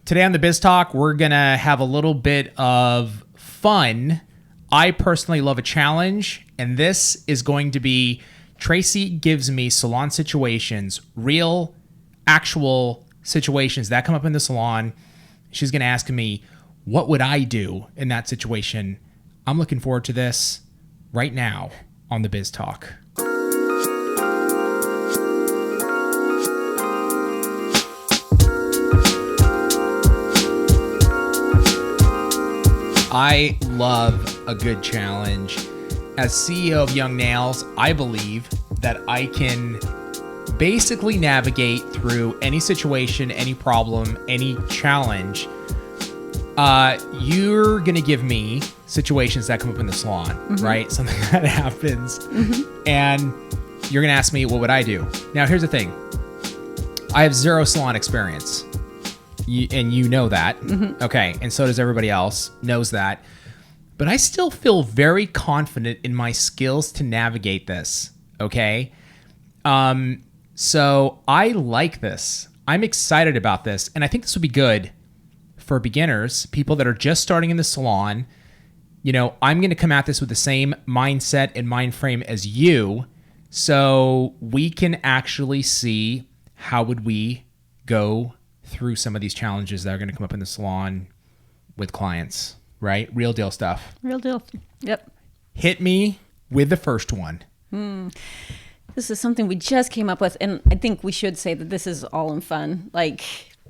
Today on the Biz Talk, we're going to have a little bit of fun. I personally love a challenge, and this is going to be Tracey gives me salon situations, real, actual situations that come up in the salon. She's going to ask me, what would I do in that situation? I'm looking forward to this right now on the Biz Talk. I love a good challenge. As CEO of Young Nails, I believe that I can basically navigate through any situation, any problem, any challenge. You're going to give me situations that come up in the salon, right? Something that happens. And you're going to ask me, what would I do? Now, here's the thing. I have zero salon experience. And you know that. Okay. And so does everybody else, knows that. But I still feel very confident in my skills to navigate this. Okay. So I like this. I'm excited about this. And I think this would be good for beginners, people that are just starting in the salon. You know, I'm going to come at this with the same mindset and mind frame as you. So we can actually see how would we go through some of these challenges that are going to come up in the salon with clients, right? Real deal stuff. Real deal. Yep. Hit me with the first one. This is something we just came up with, and I think we should say that this is all in fun. Like,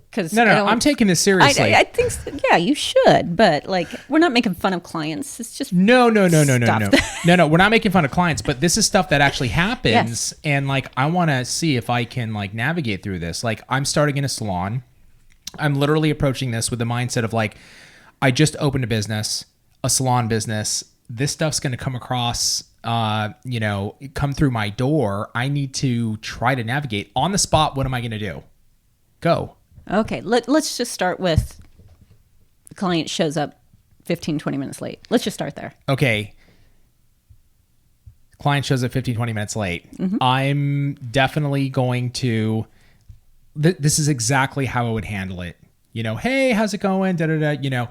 because No, I'm taking this seriously. I think, yeah, you should, but like, we're not making fun of clients. It's just No. stuff. No, we're not making fun of clients, but this is stuff that actually happens. Yes. And like, I want to see if I can like navigate through this. Like, I'm starting in a salon. I'm literally approaching this with the mindset of like, I just opened a business, a salon business. This stuff's going to come across, come through my door. I need to try to navigate on the spot. What am I going to do? Go. Okay, let's just start with the client shows up 15, 20 minutes late. Let's just start there. Okay. Client shows up 15, 20 minutes late. I'm definitely going to, this is exactly how I would handle it. You know, hey, how's it going? You know,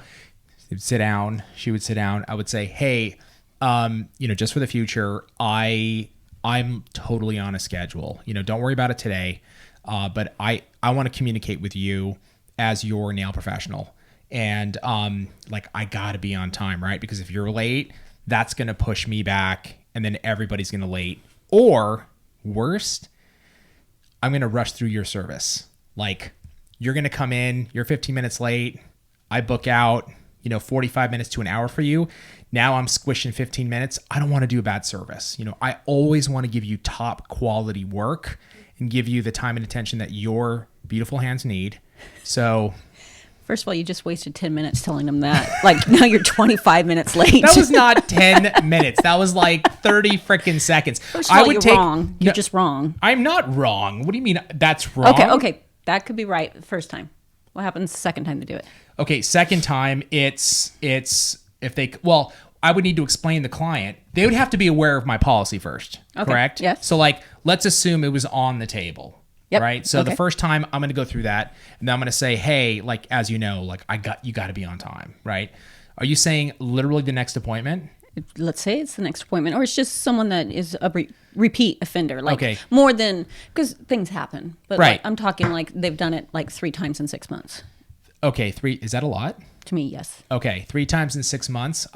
sit down. She would sit down. I would say, hey, just for the future, I'm totally on a schedule. You know, don't worry about it today. But I want to communicate with you as your nail professional. And I got to be on time, right? Because if you're late, that's going to push me back and then everybody's going to late. Or worst, I'm going to rush through your service. Like, you're going to come in, you're 15 minutes late. I book out, 45 minutes to an hour for you. Now I'm squishing 15 minutes. I don't want to do a bad service. I always want to give you top quality work and give you the time and attention that your beautiful hands need. So, first of all, you just wasted 10 minutes telling them that. Like, now you're 25 minutes late. That was not 10 minutes. That was like 30 freaking seconds. First of all, you're wrong. You're just wrong. I'm not wrong. What do you mean that's wrong? Okay. That could be right the first time. What happens the second time they do it? Okay, second time, it's if they, I would need to explain the client. They would have to be aware of my policy first, correct? Yes. So let's assume it was on the table, right? So the first time I'm going to go through that, and then I'm going to say, hey, as you know, you got to be on time, right? Are you saying literally the next appointment? Let's say it's the next appointment, or it's just someone that is a repeat offender, okay. More than, because things happen. But right. I'm talking they've done it 3 times in 6 months. Okay, 3, is that a lot? To me, yes. Okay, 3 times in 6 months.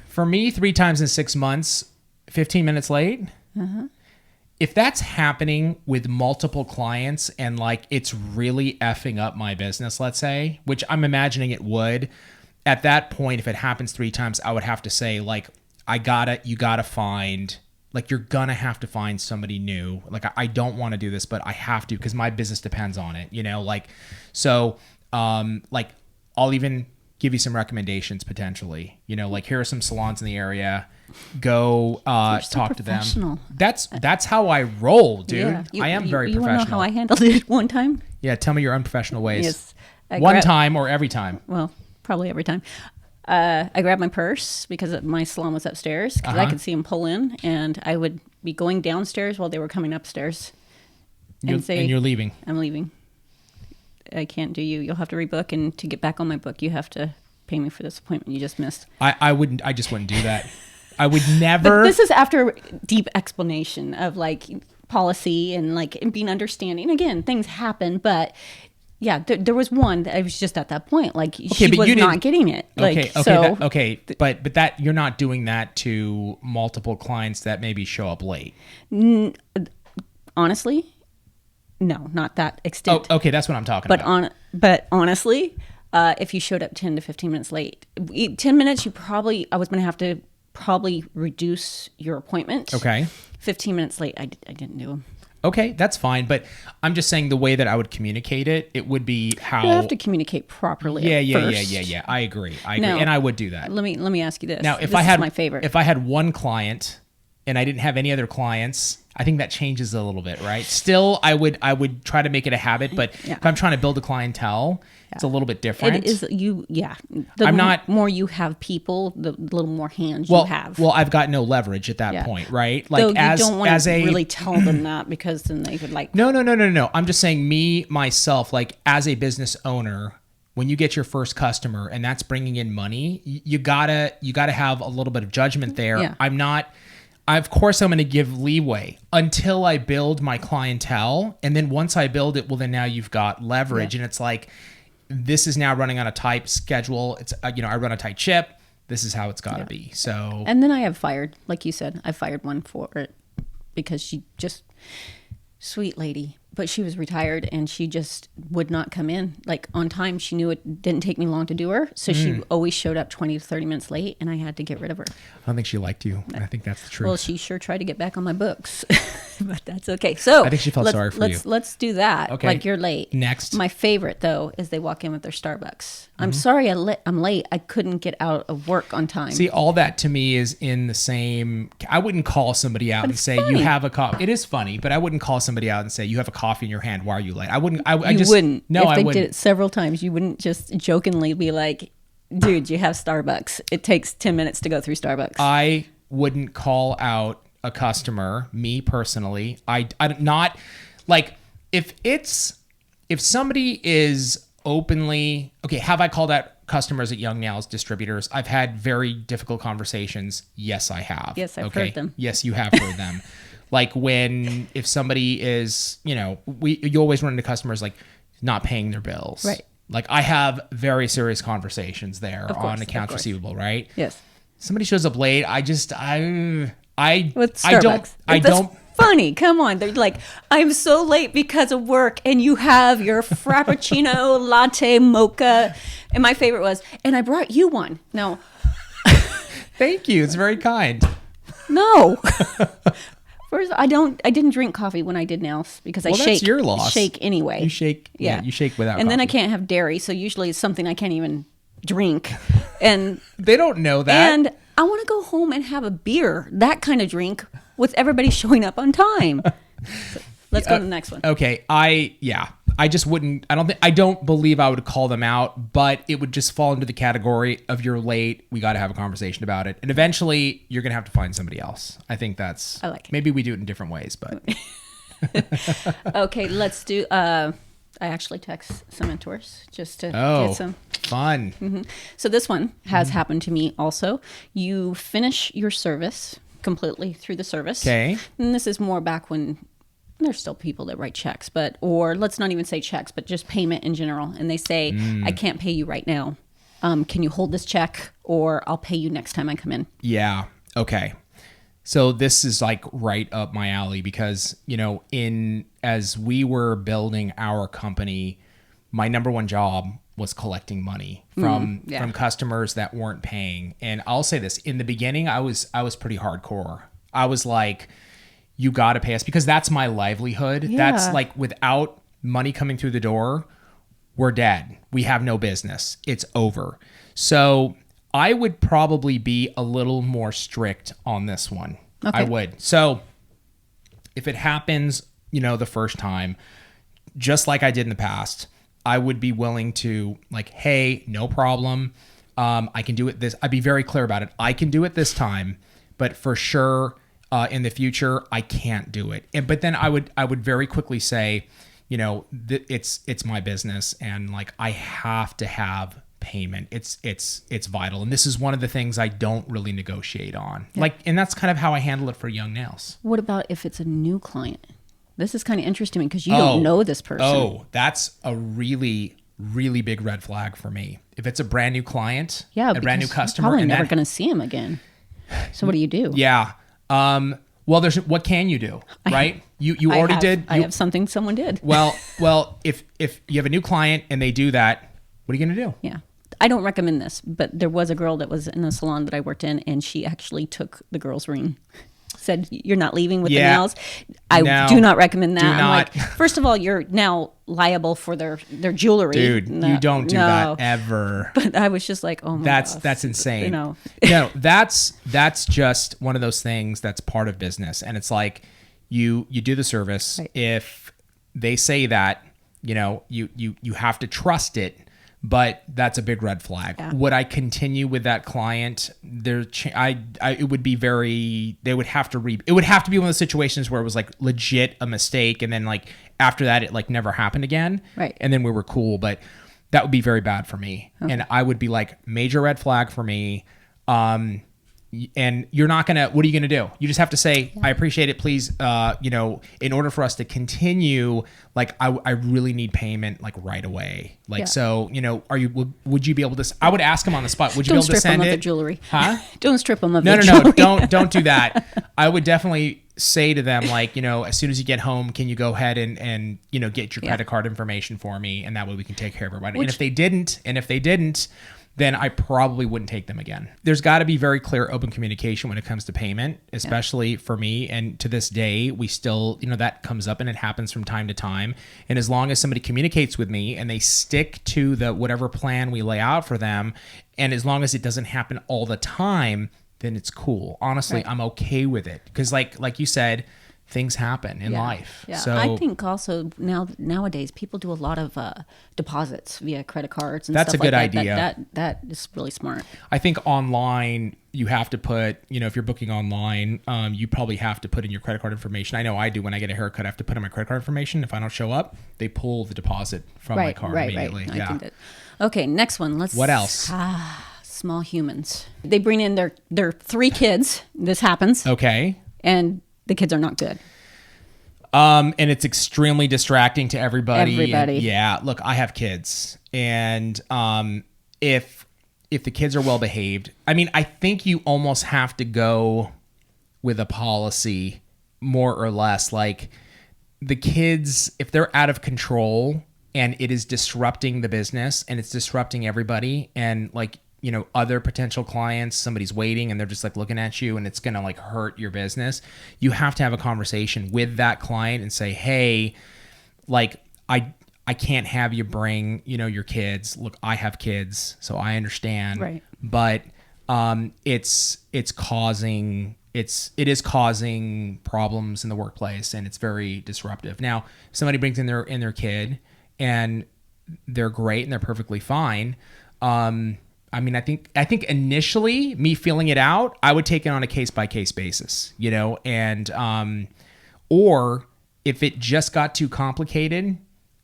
For me, 3 times in 6 months, 15 minutes late. If that's happening with multiple clients and it's really effing up my business, let's say, which I'm imagining it would, at that point, if it happens 3 times, I would have to say you gotta find, you're gonna have to find somebody new. I don't want to do this, but I have to because my business depends on it, so I'll even give you some recommendations potentially, here are some salons in the area, go talk to them. That's how I roll, dude. Yeah. I am very professional. You want to know how I handled it one time? Yeah. Tell me your unprofessional ways. Yes. One time or every time? Well, probably every time. I grabbed my purse because my salon was upstairs because I could see them pull in, and I would be going downstairs while they were coming upstairs. And you're leaving. I'm leaving. I can't do you. You'll have to rebook, and to get back on my book, you have to pay me for this appointment you just missed. I just wouldn't do that. I would never. But this is after deep explanation of like policy and like and being understanding. Again, things happen, but yeah, there was one that I was just at that point. Like she was not getting it. Like, but that you're not doing that to multiple clients that maybe show up late. Honestly, no, not that extent. Oh, okay, that's what I'm talking about. But honestly, if you showed up 10 to 15 minutes late, 10 minutes, I was going to have to probably reduce your appointment. Okay. 15 minutes late, I didn't do them. Okay, that's fine. But I'm just saying the way that I would communicate it would be how... You have to communicate properly Yeah. I agree. Now, and I would do that. Let me ask you this. Now, This is my favorite. If I had one client and I didn't have any other clients, I think that changes a little bit, right? Still, I would try to make it a habit, but if I'm trying to build a clientele, it's a little bit different. It is The more you have people, the little more hands you have. Well, I've got no leverage at that point, right? Like, you don't want to really tell them that, because then they could like... No. I'm just saying myself, like as a business owner, when you get your first customer and that's bringing in money, you gotta have a little bit of judgment there. Yeah. Of course, I'm going to give leeway until I build my clientele. And then once I build it, well, then now you've got leverage. And it's like, this is now running on a tight schedule. It's, I run a tight ship. This is how it's got to be. So, and then I have fired, like you said, I fired one for it because she just, sweet lady, but she was retired and she just would not come in like on time. She knew it didn't take me long to do her. So she always showed up 20 to 30 minutes late, and I had to get rid of her. I don't think she liked you. I think that's the truth. Well, she sure tried to get back on my books, but that's okay. So I think she felt sorry for you. Let's do that. Okay. Like, you're late. Next. My favorite though is they walk in with their Starbucks. I'm sorry I'm late. I couldn't get out of work on time. See, all that to me is in the same... I wouldn't call somebody out and say, funny. You have a coffee. It is funny, but I wouldn't call somebody out and say, you have a coffee in your hand. Why are you late? I wouldn't. I wouldn't. No, if they wouldn't. did it several times, you wouldn't just jokingly be like, dude, you have Starbucks. It takes 10 minutes to go through Starbucks. I wouldn't call out a customer, me personally. I'm not like, if somebody is openly... Okay, have I called out customers at Young Nails distributors? I've had very difficult conversations. Yes, I have. Yes, I've heard them. Yes, you have heard them. Like if somebody is, you always run into customers like not paying their bills. Right. Like, I have very serious conversations there on accounts receivable, right? Yes. Somebody shows up late. I With Starbucks. I don't. Funny. Come on. They're like, I'm so late because of work, and you have your Frappuccino latte mocha. And my favorite was, and I brought you one. No. Thank you. It's very kind. No. First, I didn't drink coffee when I did nails because I shake. That's your loss. Shake anyway. You shake. Yeah. You shake without. And coffee. then I can't have dairy, so usually it's something I can't even drink. And they don't know that. And I want to go home and have a beer, that kind of drink, with everybody showing up on time. So let's go to the next one. Okay. I just wouldn't... I don't believe I would call them out, but it would just fall into the category of, you're late, we got to have a conversation about it. And eventually, you're going to have to find somebody else. I think that's... I like it. Maybe we do it in different ways, but... Okay, let's do... I actually text some mentors just to get some... fun. Mm-hmm. So this one has happened to me also. You finish your service completely through the service. Okay. And this is more back when... There's still people that write checks, or let's not even say checks, but just payment in general. And they say, I can't pay you right now. Can you hold this check, or I'll pay you next time I come in? Yeah. Okay. So this is like right up my alley because, as we were building our company, my number one job was collecting money from customers that weren't paying. And I'll say this, in the beginning, I was pretty hardcore. I was like, you got to pay us, because that's my livelihood. Yeah. That's like, without money coming through the door, we're dead. We have no business. It's over. So I would probably be a little more strict on this one. Okay. I would. So if it happens, the first time, just like I did in the past, I would be willing to like, hey, no problem. I can do it I'd be very clear about it. I can do it this time, but for sure, in the future, I can't do it. But then I would very quickly say, it's my business, and like I have to have payment. It's vital, and this is one of the things I don't really negotiate on. Yeah. Like, and that's kind of how I handle it for young nails. What about if it's a new client? This is kind of interesting because you don't know this person. Oh, that's a really, really big red flag for me. If it's a brand new client, a brand new customer, you're probably never going to see him again. So what do you do? Yeah. Well, what can you do, right? You already did. I have something someone did. Well, if you have a new client and they do that, what are you going to do? Yeah. I don't recommend this, but there was a girl that was in a salon that I worked in, and she actually took the girl's ring. Said, you're not leaving with the nails. I do not recommend that. I'm like, first of all, you're now liable for their jewelry. Dude, you don't do that ever. But I was just like, oh my gosh. That's insane. No, that's just one of those things that's part of business. And it's like, you do the service. Right. If they say that, you have to trust it. But that's a big red flag. Yeah. Would I continue with that client? It would be it would have to be one of the situations where it was like legit a mistake. And then like after that, it like never happened again. Right. And then we were cool, but that would be very bad for me. Okay. And I would be like, major red flag for me. And you're not going to, what are you going to do? You just have to say, I appreciate it. Please, in order for us to continue, like I really need payment like right away. Like, so, would you be able to, I would ask him on the spot, would you be able to send it? Don't strip them of the jewelry. Huh? Don't strip them of the jewelry. No, don't do that. I would definitely say to them, like, as soon as you get home, can you go ahead and get your credit card information for me? And that way we can take care of everybody. And if they didn't, then I probably wouldn't take them again. There's got to be very clear, open communication when it comes to payment, especially for me. And to this day, we still, that comes up and it happens from time to time. And as long as somebody communicates with me and they stick to the whatever plan we lay out for them, and as long as it doesn't happen all the time, then it's cool. Honestly, I'm okay with it. Because like you said, things happen in life. Yeah. So I think also nowadays people do a lot of deposits via credit cards and that's stuff a good like that. idea. That is really smart. I think online you have to put, if you're booking online, you probably have to put in your credit card information. I know I do when I get a haircut. I have to put in my credit card information. If I don't show up, they pull the deposit from my card immediately. Right. I think that. Okay, next one. What else? Small humans. They bring in their 3 kids. This happens. Okay. And the kids are not good. And it's extremely distracting to everybody. And, look, I have kids. And if the kids are well behaved, I think you almost have to go with a policy more or less. Like the kids, if they're out of control and it is disrupting the business and it's disrupting everybody, and like, other potential clients, somebody's waiting and they're just like looking at you and it's going to like hurt your business. You have to have a conversation with that client and say, hey, like I can't have you bring, your kids. Look, I have kids, so I understand. Right. But it is causing problems in the workplace and it's very disruptive. Now, if somebody brings in their kid and they're great and they're perfectly fine. I think initially me feeling it out, I would take it on a case by case basis, and or if it just got too complicated,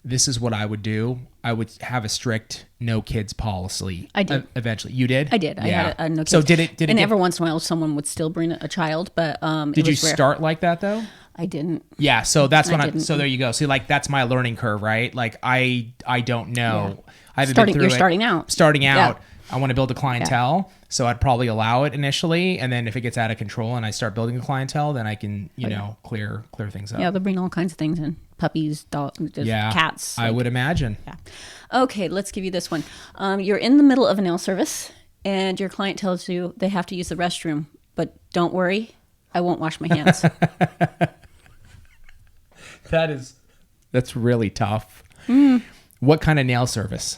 this is what I would do. I would have a strict no kids policy. I did. Eventually. You did? I did. Yeah. I had a no kids. So did it? And every once in a while someone would still bring a child, but did you start like that though? I didn't. Yeah, so that's when so there you go. See, like that's my learning curve, right? Like I don't know. Yeah. I haven't been through it. Starting out. Yeah. I want to build a clientele, so I'd probably allow it initially, and then if it gets out of control and I start building a clientele, then I can, clear things up. Yeah, they'll bring all kinds of things in. Puppies, dogs, cats. I would imagine. Yeah. Okay, let's give you this one. You're in the middle of a nail service, and your client tells you they have to use the restroom, but don't worry, I won't wash my hands. That's really tough. Mm. What kind of nail service?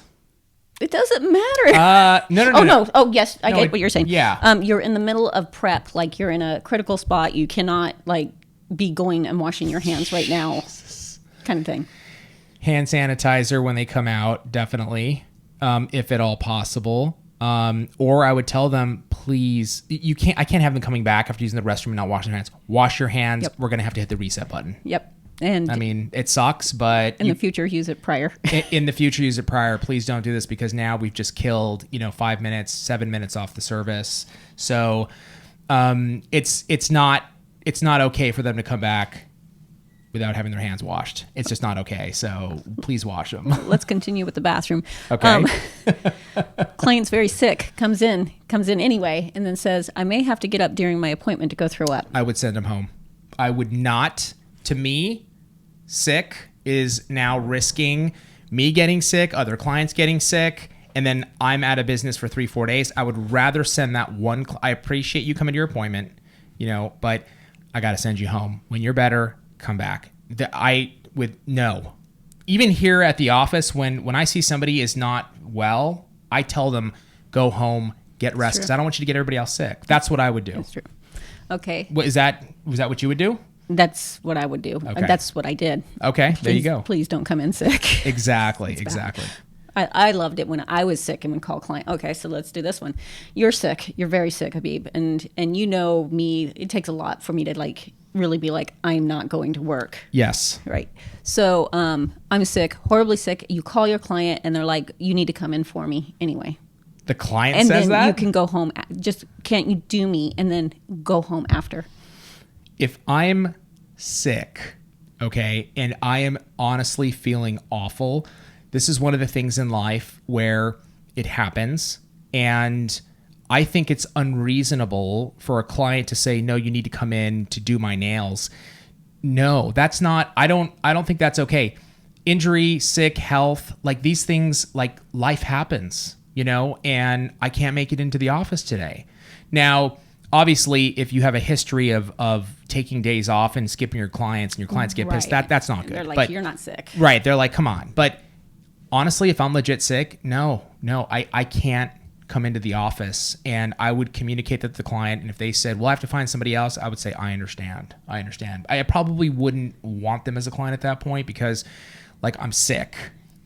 It doesn't matter. No. Oh, yes. I get what you're saying. Yeah. You're in the middle of prep. Like you're in a critical spot. You cannot like be going and washing your hands right now kind of thing. Hand sanitizer when they come out, definitely, if at all possible. Or I would tell them, please, I can't have them coming back after using the restroom and not washing their hands. Wash your hands. Yep. We're going to have to hit the reset button. Yep. And I mean, it sucks, but in the future, use it prior. in the future, use it prior. Please don't do this, because now we've just killed, 5 minutes, 7 minutes off the service. So it's not okay for them to come back without having their hands washed. It's just not okay. So please wash them. Let's continue with the bathroom. Okay. Client's very sick, comes in anyway, and then says, I may have to get up during my appointment to go throw up. I would send them home. I would not. To me, sick is now risking me getting sick, other clients getting sick, and then I'm out of business for 3-4 days. I would rather send that one. I appreciate you coming to your appointment, but I got to send you home. When you're better, come back. No. Even here at the office, when I see somebody is not well, I tell them, go home, get rest, because I don't want you to get everybody else sick. That's what I would do. That's true. Okay. Was that what you would do? That's what I would do. Okay. That's what I did. Okay, there you go. Please don't come in sick. Exactly. I loved it when I was sick and would call client. Okay, so let's do this one. You're sick. You're very sick, Habib. And you know me, it takes a lot for me to really be like, I'm not going to work. Yes. Right. So I'm sick, horribly sick. You call your client and they're like, you need to come in for me anyway. The client and says then that? You can go home. Just can't you do me and then go home after? If I'm sick, okay, and I am honestly feeling awful, this is one of the things in life where it happens, and I think it's unreasonable for a client to say, no, you need to come in to do my nails. No, that's not, I don't think that's okay. Injury, sick, health, these things, life happens, and I can't make it into the office today. Now, obviously, if you have a history of taking days off and skipping your clients and your clients get pissed, that's not good. They're like, but, you're not sick. Right. They're like, come on. But honestly, if I'm legit sick, no, I can't come into the office. And I would communicate that to the client. And if they said, well, I have to find somebody else, I would say, I understand. I probably wouldn't want them as a client at that point because I'm sick.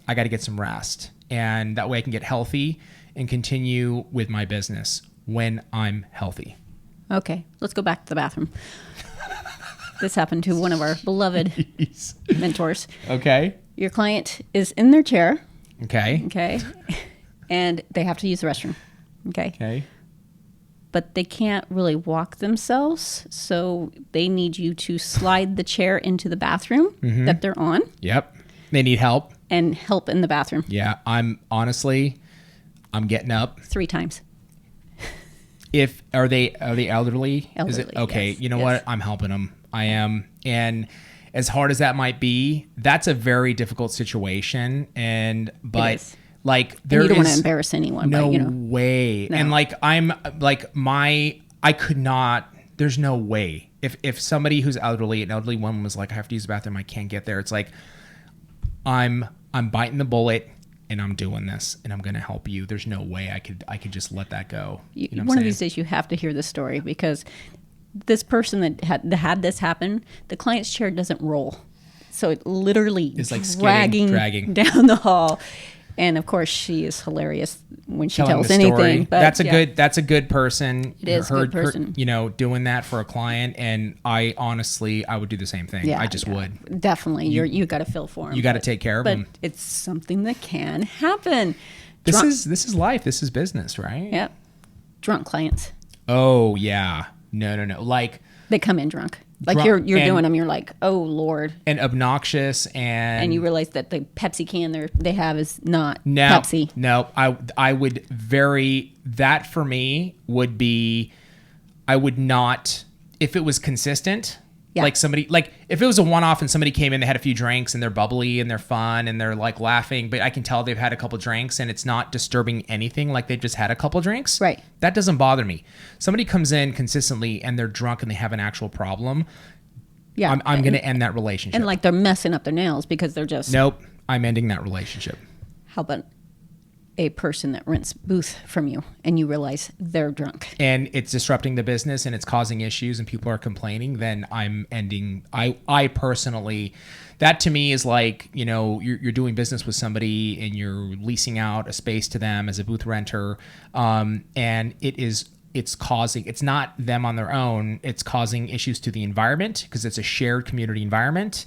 I got to get some rest. And that way I can get healthy and continue with my business when I'm healthy. Okay, let's go back to the bathroom. This happened to one of our beloved mentors. Okay. Your client is in their chair. Okay. And they have to use the restroom. Okay. But they can't really walk themselves, so they need you to slide the chair into the bathroom that they're on. Yep. They need help. And help in the bathroom. Yeah, I'm getting up 3 times. Are they elderly? Is it okay? Yes, you know what? I'm helping them. I am. And as hard as that might be, that's a very difficult situation. But there you don't want to is embarrass anyone. no but, way. No. And I could not. There's no way. If somebody who's elderly, an elderly woman was like, I have to use the bathroom, I can't get there. It's like I'm biting the bullet. And I'm doing this, and I'm going to help you. There's no way I could just let that go. One of these days, you have to hear this story because this person that had this happen, the client's chair doesn't roll, so it literally is dragging down the hall. And of course, she is hilarious when she tells anything. But that's a good person. It is a good person. Doing that for a client, and I would do the same thing. Yeah, I just would. Definitely, you got to feel for them. You got to take care of them. But it's something that can happen. This is life. This is business, right? Yep. Drunk clients. Oh yeah. No. They come in drunk. You're doing them. You're like, oh Lord. And obnoxious and you realize that the Pepsi can they have is not Pepsi. No, I would that for me would be, I would not, if it was consistent. Yeah. If it was a one-off and somebody came in, they had a few drinks and they're bubbly and they're fun and they're laughing, but I can tell they've had a couple drinks and it's not disturbing anything, they've just had a couple drinks. Right. That doesn't bother me. Somebody comes in consistently and they're drunk and they have an actual problem. Yeah. I'm going to end that relationship. And they're messing up their nails because they're just. Nope. I'm ending that relationship. How about a person that rents booth from you and you realize they're drunk and it's disrupting the business and it's causing issues and people are complaining, then I'm ending. I personally, that to me is you're doing business with somebody and you're leasing out a space to them as a booth renter, and it's not them on their own, it's causing issues to the environment because it's a shared community environment.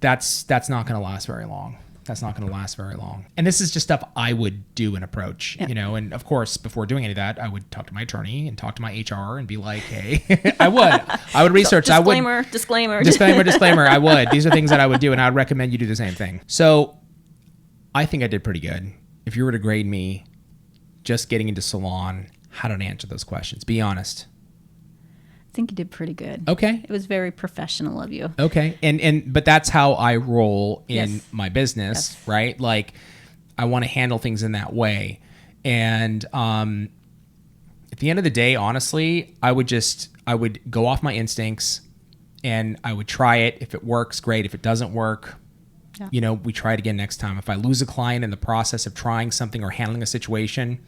that's not going to last very long. That's not going to last very long. And this is just stuff I would do and approach, you know, and of course, before doing any of that, I would talk to my attorney and talk to my HR and be like, hey, I would research. Disclaimer. Disclaimer. I would. These are things that I would do, and I would recommend you do the same thing. So I think I did pretty good. If you were to grade me just getting into Salon, how did I answer those questions? Be honest. I think you did pretty good. Okay. It was very professional of you. Okay. But that's how I roll in my business, right? Like I want to handle things in that way. And at the end of the day, honestly, I would go off my instincts and I would try it. If it works, great. If it doesn't work, you know, we try it again next time. If I lose a client in the process of trying something or handling a situation,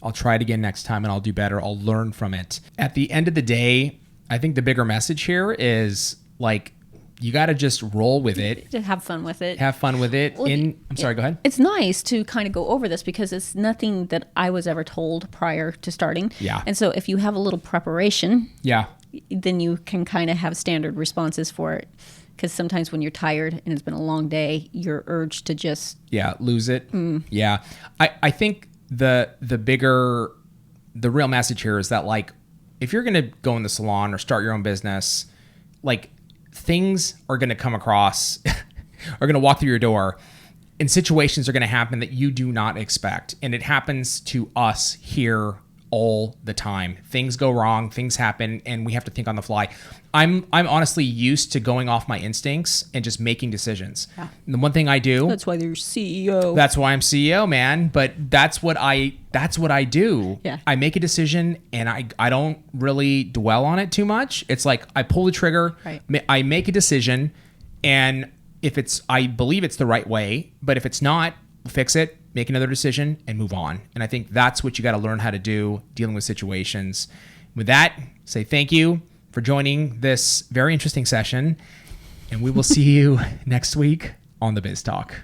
I'll try it again next time and I'll do better. I'll learn from it. At the end of the day, I think the bigger message here is like, you got to just roll with it. To have fun with it. Have fun with it. Well, I'm sorry, go ahead. It's nice to kind of go over this because it's nothing that I was ever told prior to starting. Yeah. And so if you have a little preparation, yeah, then you can kind of have standard responses for it. Because sometimes when you're tired and it's been a long day, you're urged to just... Yeah, lose it. Yeah. I think the real message here is that, like, if you're going to go in the salon or start your own business, like, things are going to come across, are going to walk through your door, and situations are going to happen that you do not expect. And it happens to us here all the time. Things go wrong, things happen, and we have to think on the fly. I'm honestly used to going off my instincts and just making decisions. Yeah. And the one thing I do... That's why you're CEO. That's why I'm CEO, man. But that's what I do. Yeah. I make a decision and I don't really dwell on it too much. It's like I pull the trigger, right. I make a decision, and if I believe it's the right way, but if it's not, fix it, make another decision, and move on. And I think that's what you got to learn how to do dealing with situations. With that, say thank you for joining this very interesting session, and we will see you next week on the Biz Talk.